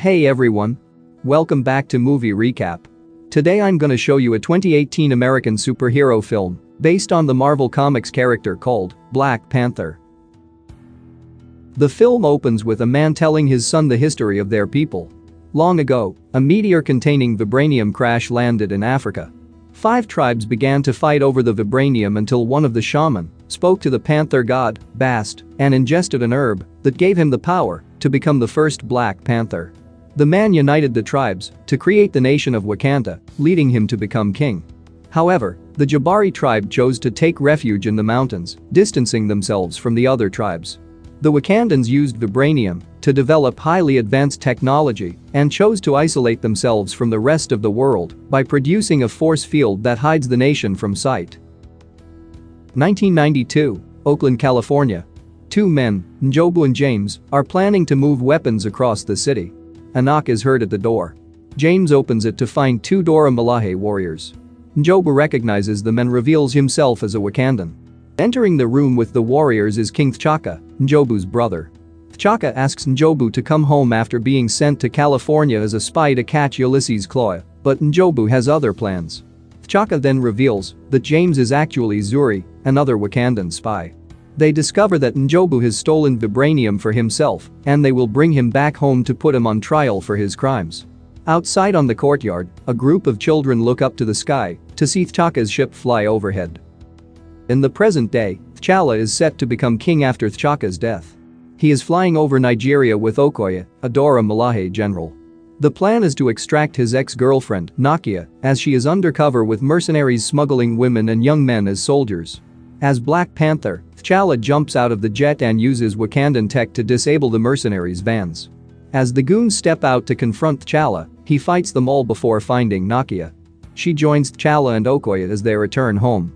Hey everyone. Welcome back to Movie Recap. Today I'm gonna show you a 2018 American superhero film based on the Marvel Comics character called Black Panther. The film opens with a man telling his son the history of their people. Long ago, a meteor containing vibranium crash landed in Africa. 5 tribes began to fight over the vibranium until one of the shaman spoke to the panther god, Bassett, and ingested an herb that gave him the power to become the first Black Panther. The man united the tribes to create the nation of Wakanda, leading him to become king. However, the Jabari tribe chose to take refuge in the mountains, distancing themselves from the other tribes. The Wakandans used vibranium to develop highly advanced technology and chose to isolate themselves from the rest of the world by producing a force field that hides the nation from sight. 1992, Oakland, California. 2 men, Njobu and James, are planning to move weapons across the city. A knock is heard at the door. James opens it to find 2 Dora Milaje warriors. Njobu recognizes them and reveals himself as a Wakandan. Entering the room with the warriors is King T'Chaka, Njobu's brother. T'Chaka asks Njobu to come home after being sent to California as a spy to catch Ulysses Claw, but Njobu has other plans. T'Chaka then reveals that James is actually Zuri, another Wakandan spy. They discover that Njobu has stolen vibranium for himself and they will bring him back home to put him on trial for his crimes. Outside on the courtyard, a group of children look up to the sky to see T'Chaka's ship fly overhead. In the present day, T'Challa is set to become king after T'Chaka's death. He is flying over Nigeria with Okoye, a Dora Milaje general. The plan is to extract his ex-girlfriend, Nakia, as she is undercover with mercenaries smuggling women and young men as soldiers. As Black Panther, T'Challa jumps out of the jet and uses Wakandan tech to disable the mercenaries' vans. As the goons step out to confront T'Challa, he fights them all before finding Nakia. She joins T'Challa and Okoye as they return home.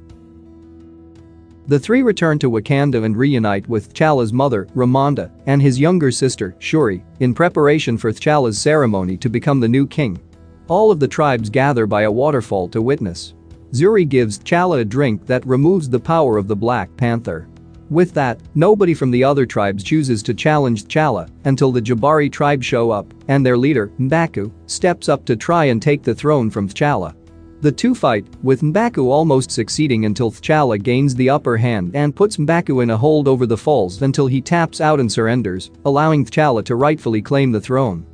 The 3 return to Wakanda and reunite with T'Challa's mother, Ramonda, and his younger sister, Shuri, in preparation for T'Challa's ceremony to become the new king. All of the tribes gather by a waterfall to witness. Zuri gives T'Challa a drink that removes the power of the Black Panther. With that, nobody from the other tribes chooses to challenge T'Challa until the Jabari tribe show up and their leader, M'Baku, steps up to try and take the throne from T'Challa. The 2 fight, with M'Baku almost succeeding until T'Challa gains the upper hand and puts M'Baku in a hold over the falls until he taps out and surrenders, allowing T'Challa to rightfully claim the throne.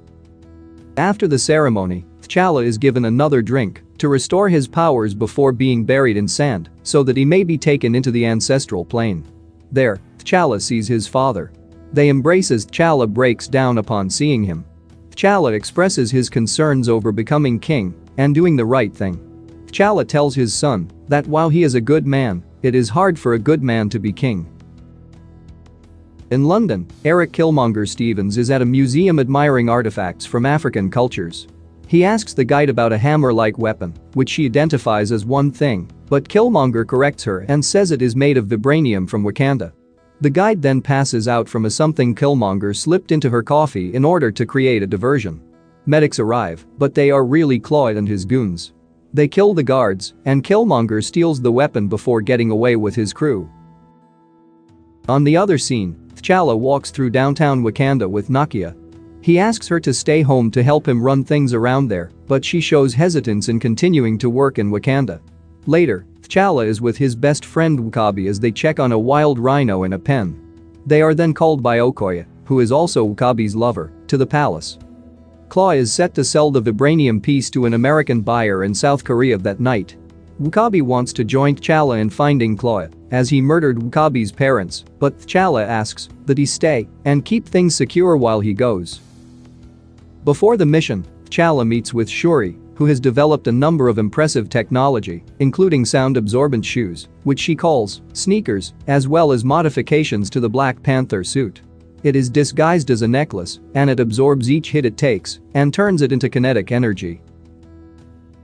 After the ceremony, T'Challa is given another drink to restore his powers before being buried in sand so that he may be taken into the ancestral plane. There, T'Challa sees his father. They embrace as T'Challa breaks down upon seeing him. T'Challa expresses his concerns over becoming king and doing the right thing. T'Challa tells his son that while he is a good man, it is hard for a good man to be king. In London, Eric Killmonger Stevens is at a museum admiring artifacts from African cultures. He asks the guide about a hammer-like weapon, which she identifies as one thing, but Killmonger corrects her and says it is made of vibranium from Wakanda. The guide then passes out from a something Killmonger slipped into her coffee in order to create a diversion. Medics arrive, but they are really Claude and his goons. They kill the guards, and Killmonger steals the weapon before getting away with his crew. On the other scene, T'Challa walks through downtown Wakanda with Nakia. He asks her to stay home to help him run things around there, but she shows hesitance in continuing to work in Wakanda. Later, T'Challa is with his best friend W'Kabi as they check on a wild rhino in a pen. They are then called by Okoye, who is also W'Kabi's lover, to the palace. Claw is set to sell the vibranium piece to an American buyer in South Korea that night. W'Kabi wants to join T'Challa in finding Claw, as he murdered W'Kabi's parents, but T'Challa asks that he stay and keep things secure while he goes. Before the mission, T'Challa meets with Shuri, who has developed a number of impressive technology, including sound-absorbent shoes, which she calls sneakers, as well as modifications to the Black Panther suit. It is disguised as a necklace, and it absorbs each hit it takes and turns it into kinetic energy.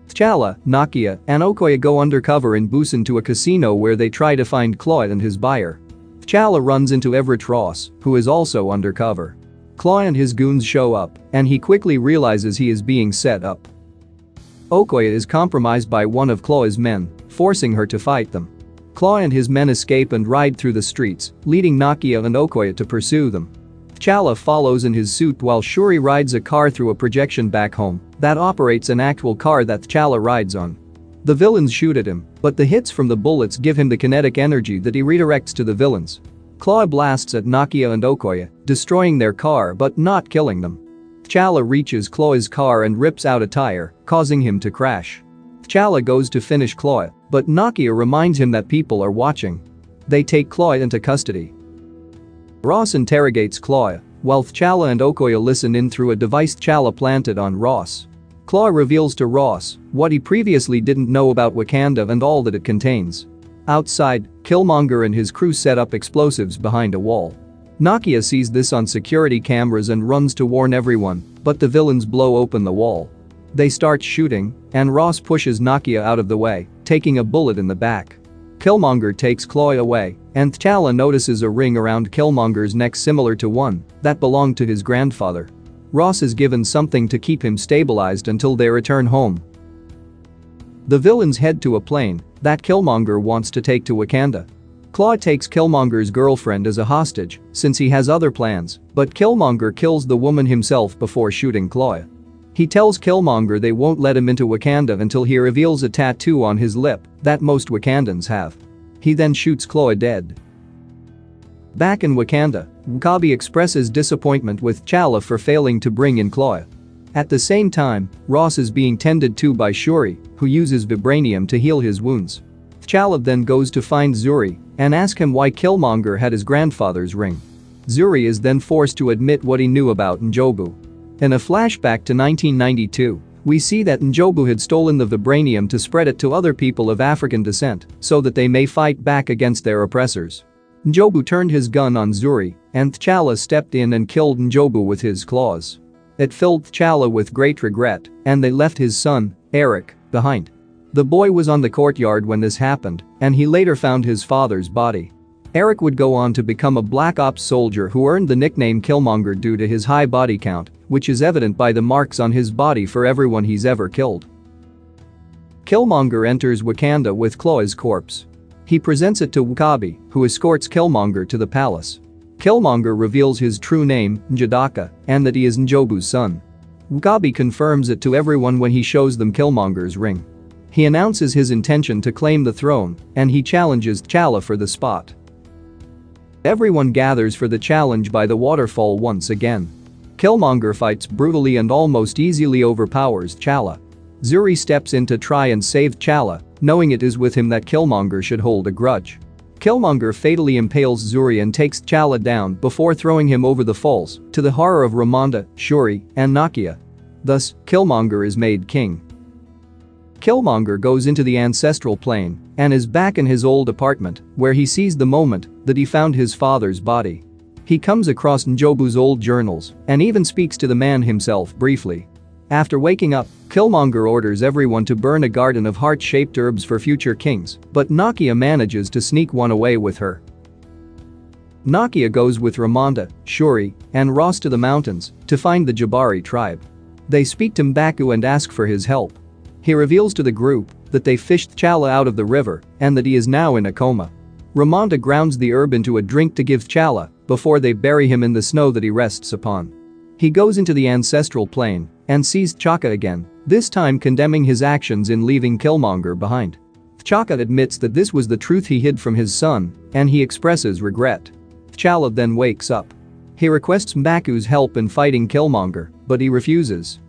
T'Challa, Nakia, and Okoye go undercover in Busan to a casino where they try to find Claude and his buyer. T'Challa runs into Everett K, who is also undercover. Claw and his goons show up, and he quickly realizes he is being set up. Okoye is compromised by one of Claw's men, forcing her to fight them. Claw and his men escape and ride through the streets, leading Nakia and Okoye to pursue them. T'Challa follows in his suit while Shuri rides a car through a projection back home that operates an actual car that T'Challa rides on. The villains shoot at him, but the hits from the bullets give him the kinetic energy that he redirects to the villains. Claw blasts at Nakia and Okoye, destroying their car but not killing them. T'Challa reaches Claw's car and rips out a tire, causing him to crash. T'Challa goes to finish Claw, but Nakia reminds him that people are watching. They take Claw into custody. Ross interrogates Claw, while T'Challa and Okoye listen in through a device T'Challa planted on Ross. Claw reveals to Ross what he previously didn't know about Wakanda and all that it contains. Outside, Killmonger and his crew set up explosives behind a wall. Nakia sees this on security cameras and runs to warn everyone, but the villains blow open the wall. They start shooting, and Ross pushes Nakia out of the way, taking a bullet in the back. Killmonger takes Claw away, and T'Challa notices a ring around Killmonger's neck similar to one that belonged to his grandfather. Ross is given something to keep him stabilized until they return home. The villains head to a plane that Killmonger wants to take to Wakanda. Claw takes Killmonger's girlfriend as a hostage since he has other plans, but Killmonger kills the woman himself before shooting Claw. He tells Killmonger they won't let him into Wakanda until he reveals a tattoo on his lip that most Wakandans have. He then shoots Claw dead. Back in Wakanda, W'Kabi expresses disappointment with T'Challa for failing to bring in Claw. At the same time, Ross is being tended to by Shuri, who uses vibranium to heal his wounds. T'Challa then goes to find Zuri and ask him why Killmonger had his grandfather's ring. Zuri is then forced to admit what he knew about N'Jobu. In a flashback to 1992, we see that N'Jobu had stolen the vibranium to spread it to other people of African descent so that they may fight back against their oppressors. N'Jobu turned his gun on Zuri, and T'Challa stepped in and killed N'Jobu with his claws. It filled T'Challa with great regret, and they left his son, Eric, behind. The boy was on the courtyard when this happened, and he later found his father's body. Eric would go on to become a Black Ops soldier who earned the nickname Killmonger due to his high body count, which is evident by the marks on his body for everyone he's ever killed. Killmonger enters Wakanda with Claw's corpse. He presents it to W'Kabi, who escorts Killmonger to the palace. Killmonger reveals his true name, N'Jadaka, and that he is N'Jobu's son. W'Kabi confirms it to everyone when he shows them Killmonger's ring. He announces his intention to claim the throne, and he challenges T'Challa for the spot. Everyone gathers for the challenge by the waterfall once again. Killmonger fights brutally and almost easily overpowers T'Challa. Zuri steps in to try and save T'Challa, knowing it is with him that Killmonger should hold a grudge. Killmonger fatally impales Zuri and takes T'Challa down before throwing him over the falls, to the horror of Ramonda, Shuri, and Nakia. Thus, Killmonger is made king. Killmonger goes into the ancestral plane and is back in his old apartment, where he sees the moment that he found his father's body. He comes across N'Jobu's old journals and even speaks to the man himself briefly. After waking up, Killmonger orders everyone to burn a garden of heart-shaped herbs for future kings, but Nakia manages to sneak one away with her. Nakia goes with Ramonda, Shuri, and Ross to the mountains to find the Jabari tribe. They speak to M'Baku and ask for his help. He reveals to the group that they fished T'Challa out of the river and that he is now in a coma. Ramonda grounds the herb into a drink to give T'Challa before they bury him in the snow that he rests upon. He goes into the ancestral plane and sees T'Chaka again, this time condemning his actions in leaving Killmonger behind. T'Chaka admits that this was the truth he hid from his son, and he expresses regret. T'Challa then wakes up. He requests M'Baku's help in fighting Killmonger, but he refuses.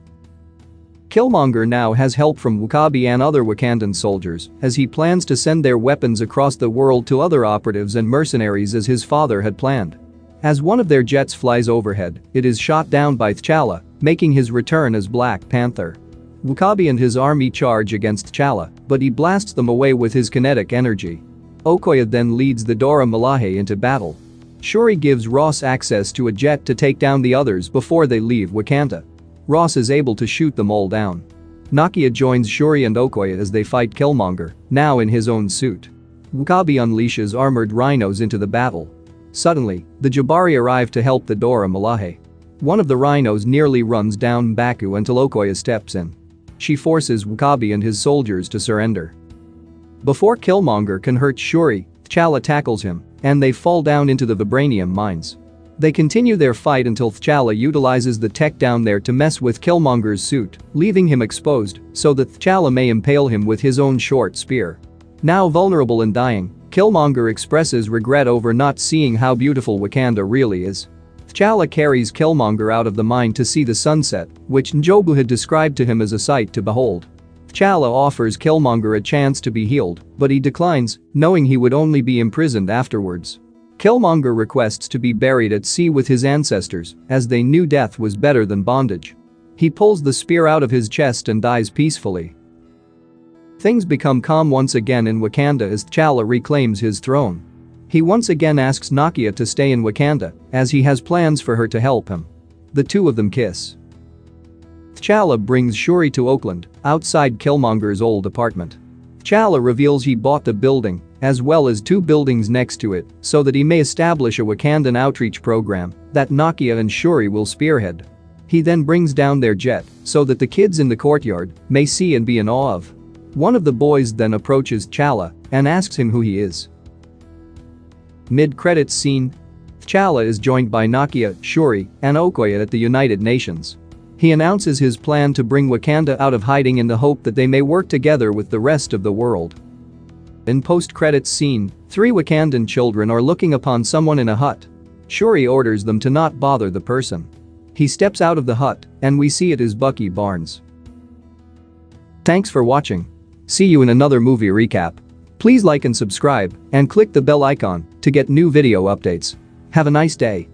Killmonger now has help from W'Kabi and other Wakandan soldiers as he plans to send their weapons across the world to other operatives and mercenaries as his father had planned. As one of their jets flies overhead, it is shot down by T'Challa, making his return as Black Panther. W'Kabi and his army charge against T'Challa, but he blasts them away with his kinetic energy. Okoye then leads the Dora Milaje into battle. Shuri gives Ross access to a jet to take down the others before they leave Wakanda. Ross is able to shoot them all down. Nakia joins Shuri and Okoye as they fight Killmonger, now in his own suit. W'Kabi unleashes armored rhinos into the battle. Suddenly, the Jabari arrive to help the Dora Milaje. One of the rhinos nearly runs down M'Baku until Okoye steps in. She forces W'Kabi and his soldiers to surrender. Before Killmonger can hurt Shuri, T'Challa tackles him, and they fall down into the vibranium mines. They continue their fight until T'Challa utilizes the tech down there to mess with Killmonger's suit, leaving him exposed so that T'Challa may impale him with his own short spear. Now vulnerable and dying, Killmonger expresses regret over not seeing how beautiful Wakanda really is. T'Challa carries Killmonger out of the mine to see the sunset, which N'Jobu had described to him as a sight to behold. T'Challa offers Killmonger a chance to be healed, but he declines, knowing he would only be imprisoned afterwards. Killmonger requests to be buried at sea with his ancestors, as they knew death was better than bondage. He pulls the spear out of his chest and dies peacefully. Things become calm once again in Wakanda as T'Challa reclaims his throne. He once again asks Nakia to stay in Wakanda, as he has plans for her to help him. The two of them kiss. T'Challa brings Shuri to Oakland, outside Killmonger's old apartment. T'Challa reveals he bought the building, as well as 2 buildings next to it, so that he may establish a Wakandan outreach program that Nakia and Shuri will spearhead. He then brings down their jet so that the kids in the courtyard may see and be in awe of. One of the boys then approaches T'Challa and asks him who he is. Mid-credits scene. T'Challa is joined by Nakia, Shuri, and Okoye at the United Nations. He announces his plan to bring Wakanda out of hiding in the hope that they may work together with the rest of the world. In post-credits scene, 3 Wakandan children are looking upon someone in a hut. Shuri orders them to not bother the person. He steps out of the hut, and we see it is Bucky Barnes. Thanks for watching. See you in another movie recap. Please like and subscribe, and click the bell icon to get new video updates. Have a nice day.